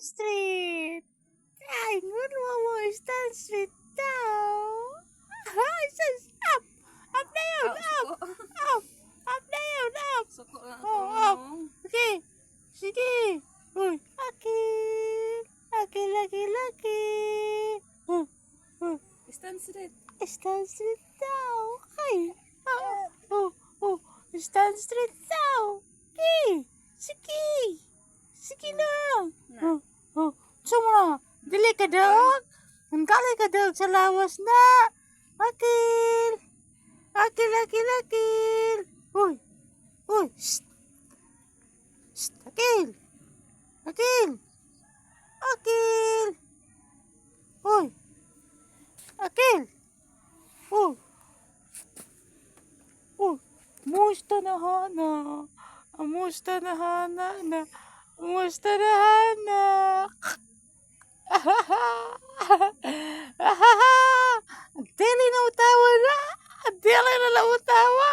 Street. Ay, good mo, Stan Street daw. Ay, sus, up. Up na yun, up. Up. Up na yun, up. Suko lang Oh, up. Okay. Sige. Uy, akil. Akil, akil, akil. Stan Street. Stan Street daw. Okay. Stan Street daw. Okay. Sige. Sige lang. Sumra. Dili ka dog. Nangkali ka dog sa lawas na. Akil. Akil, akil, akil. Uy. Uy. Shh. Shh. Akil. Akil. Akil. Uy. Akil. Uy. Uy. Musta na hana? Musta na hana na? Musta na hana? Dili na utawa na. Dili na utawa.